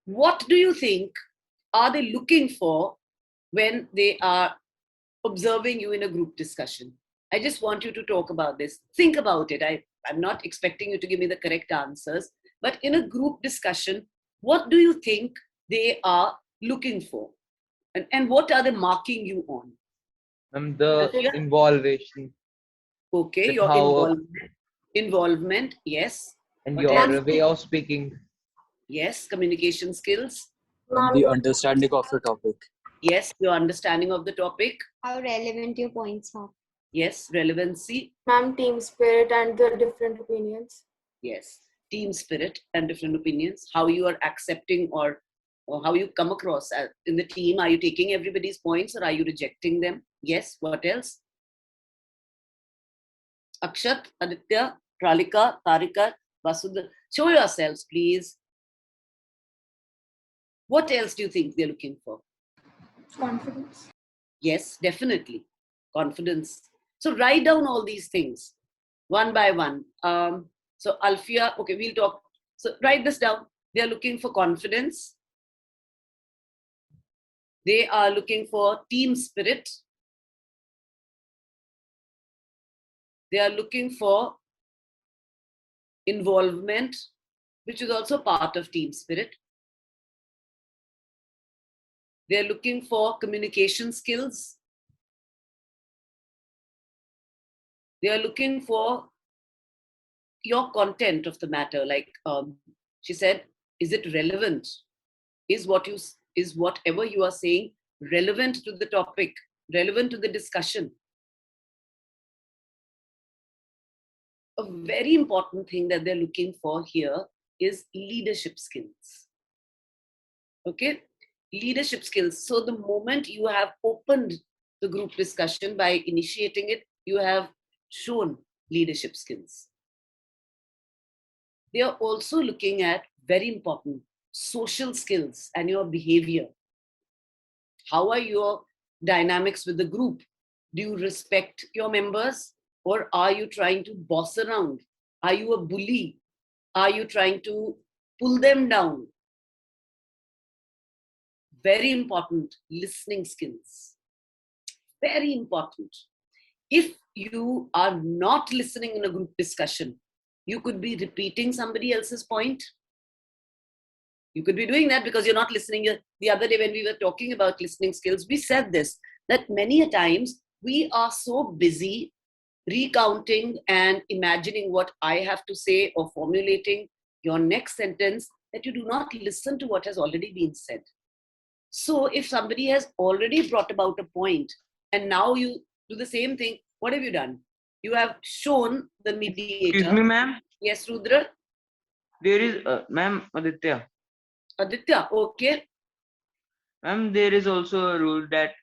What do you think are they looking for when they are observing you in a group discussion? I just want you to talk about this. Think about it. I'm not expecting you to give me the correct answers, but in a group discussion, what do you think they are looking for? And what are they marking you on? The Yeah. involvation, Okay, that your how involvement, yes. and What else? your way of speaking. Yes, communication skills. The understanding of the topic. Yes, your understanding of the topic. How relevant your points are. Yes, relevancy. Ma'am, team spirit and the different opinions. Yes, team spirit and different opinions. How you are accepting or how you come across in the team. Are you taking everybody's points or are you rejecting them? Yes, what else? Akshat, Aditya, Pralika, Tarika, Vasudha. Show yourselves, please. What else do you think they're looking for? Confidence. Yes, definitely. Confidence. So write down all these things one by one. So Alfia, okay, we'll talk. So write this down. They are looking for confidence. They are looking for team spirit. They are looking for involvement, which is also part of team spirit. They are looking for communication skills. They are looking for your content of the matter. Like she said, is it relevant? Is whatever you are saying relevant to the topic, relevant to the discussion? A very important thing that they're looking for here is leadership skills. Okay, leadership skills. So the moment you have opened the group discussion by initiating it, you have shown leadership skills. They are also looking at very important social skills and your behavior. How are your dynamics with the group? Do you respect your members or are you trying to boss around? Are you a bully? Are you trying to pull them down? Very important, listening skills. Very important. If you are not listening in a group discussion, you could be repeating somebody else's point. You could be doing that because you're not listening. The other day when we were talking about listening skills, we said this, that many a times we are so busy recounting and imagining what I have to say or formulating your next sentence that you do not listen to what has already been said. So if somebody has already brought about a point and now you do the same thing, what have you done? You have shown the mediator. Excuse me, ma'am. Yes, Rudra. There is, ma'am, Aditya. Aditya, okay. Ma'am, there is also a rule that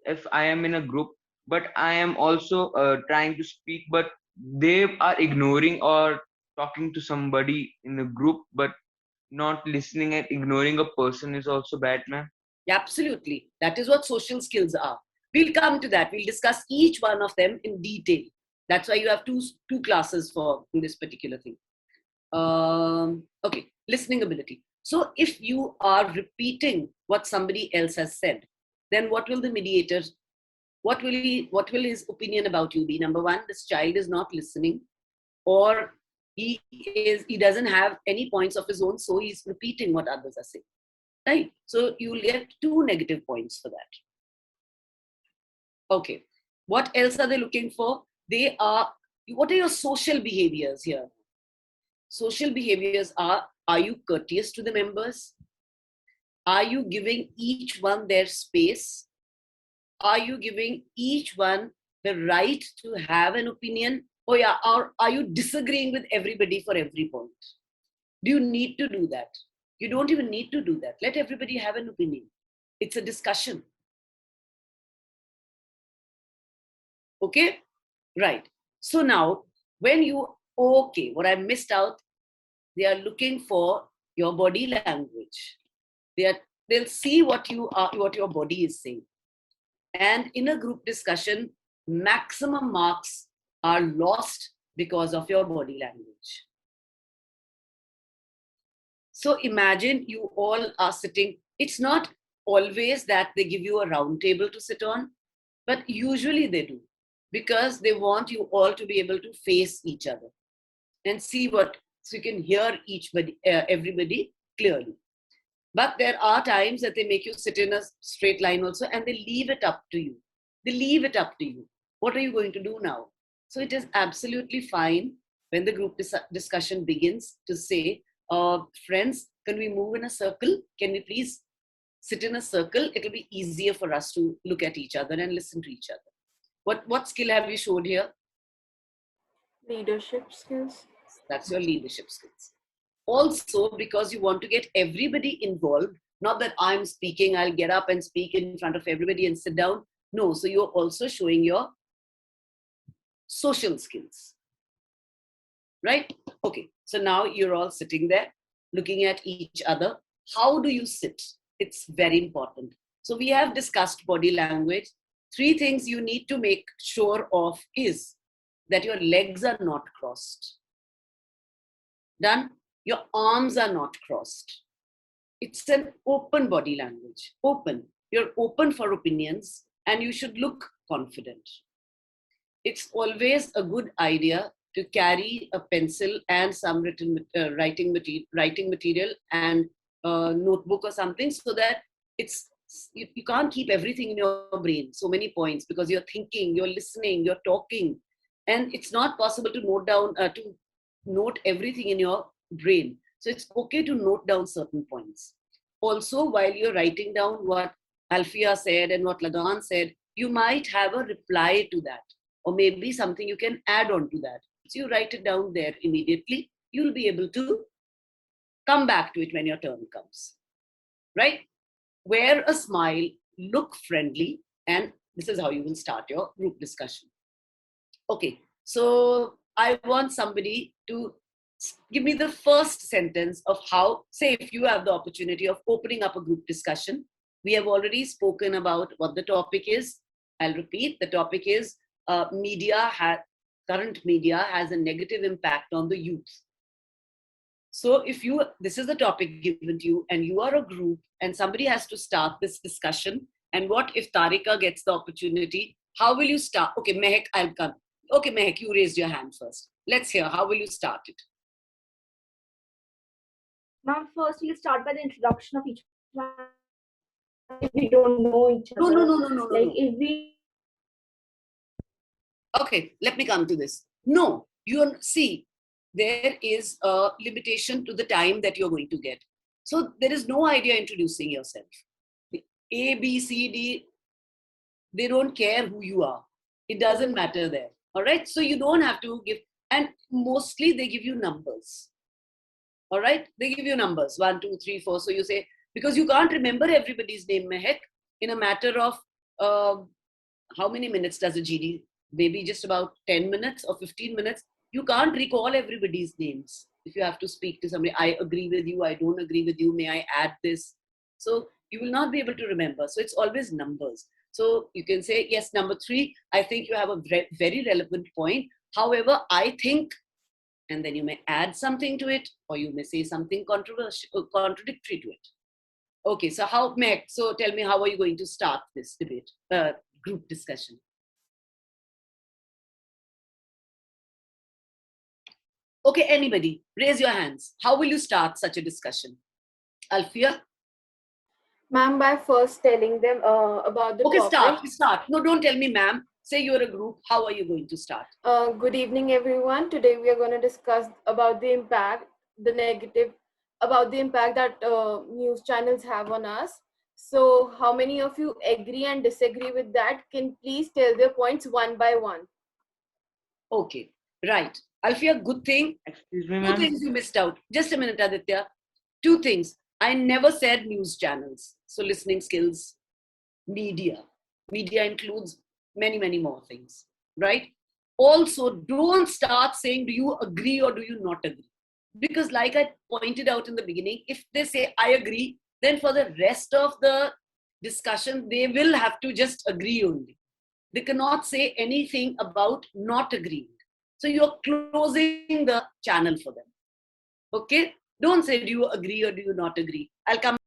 if I am in a group, but I am also trying to speak, but they are ignoring or talking to somebody in a group, but not listening and ignoring a person is also bad, ma'am. Absolutely. That is what social skills are. We'll come to that. We'll discuss each one of them in detail. That's why you have two classes for this particular thing. Okay, listening ability. So if you are repeating what somebody else has said, then what will the mediator, what will his opinion about you be? Number one, this child is not listening, or he doesn't have any points of his own, so he's repeating what others are saying. Right? So you'll get 2 negative points for that. Okay. What else are they looking for? What are your social behaviors here? Social behaviors are you courteous to the members? Are you giving each one their space? Are you giving each one the right to have an opinion? Oh yeah, or are you disagreeing with everybody for every point? Do you need to do that? You don't even need to do that. Let everybody have an opinion. It's a discussion. Okay? Right. So now, what I missed out, they are looking for your body language. They'll see what your body is saying. And in a group discussion, maximum marks are lost because of your body language. So imagine you all are sitting. It's not always that they give you a round table to sit on, but usually they do, because they want you all to be able to face each other and see so you can hear everybody clearly. But there are times that they make you sit in a straight line also, and they leave it up to you. They leave it up to you. What are you going to do now? So it is absolutely fine when the group discussion begins to say, friends, can we move in a circle? Can we please sit in a circle? It'll be easier for us to look at each other and listen to each other. What skill have you showed here? Leadership skills. That's your leadership skills. Also, because you want to get everybody involved, not that I'm speaking, I'll get up and speak in front of everybody and sit down. No, so you're also showing your social skills, right? Okay, so now you're all sitting there looking at each other. How do you sit? It's very important. So we have discussed body language. 3 things you need to make sure of is that your legs are not crossed. Done? Your arms are not crossed. It's an open body language. Open. You're open for opinions and you should look confident. It's always a good idea to carry a pencil and some writing material and a notebook or something, so that you can't keep everything in your brain, so many points, because you're thinking, you're listening, you're talking, and it's not possible to note everything in your brain. So it's okay to note down certain points. Also, while you're writing down what Alfia said and what Lagan said, you might have a reply to that, or maybe something you can add on to that. So you write it down there immediately. You'll be able to come back to it when your turn comes, right? Wear a smile, look friendly, and this is how you will start your group discussion. Okay, so I want somebody to give me the first sentence of how, say, if you have the opportunity of opening up a group discussion. We have already spoken about what the topic is. I'll repeat, the topic is current media has a negative impact on the youth. So this is the topic given to you and you are a group and somebody has to start this discussion. And what if Tarika gets the opportunity? How will you start? Okay, Mehak, I'll come. Okay, Mehak, you raised your hand first. Let's hear, how will you start it? Ma'am, first we'll start by the introduction of each one. If we don't know each other. No. If we... Okay, let me come to this. No, see, there is a limitation to the time that you're going to get. So there is no idea introducing yourself. A, B, C, D, they don't care who you are. It doesn't matter there. All right. So you don't have to give, and mostly they give you numbers. All right. They give you numbers 1, 2, 3, 4. So you say, because you can't remember everybody's name, Mehak, in a matter of how many minutes does a GD? Maybe just about 10 minutes or 15 minutes. You can't recall everybody's names. If you have to speak to somebody, I agree with you, I don't agree with you, may I add this? So you will not be able to remember. So it's always numbers. So you can say, yes, number 3, I think you have a very relevant point. However, I think, and then you may add something to it, or you may say something contradictory to it. Okay, so so tell me, how are you going to start this debate, group discussion? Okay, anybody, raise your hands. How will you start such a discussion? Alfia? Ma'am, by first telling them about the topic. Start. No, don't tell me ma'am. Say you're a group. How are you going to start? Good evening, everyone. Today we are going to discuss about the impact, about the impact that news channels have on us. So how many of you agree and disagree with that? Can please tell their points one by one. Okay, right. Alfia, good thing. Excuse me, ma'am. 2 things you missed out. Just a minute, Aditya. 2 things. I never said news channels. So listening skills, media. Media includes many, many more things, right? Also, don't start saying, do you agree or do you not agree? Because like I pointed out in the beginning, if they say, I agree, then for the rest of the discussion, they will have to just agree only. They cannot say anything about not agreeing. So you're closing the channel for them. Okay? Don't say, do you agree or do you not agree? I'll come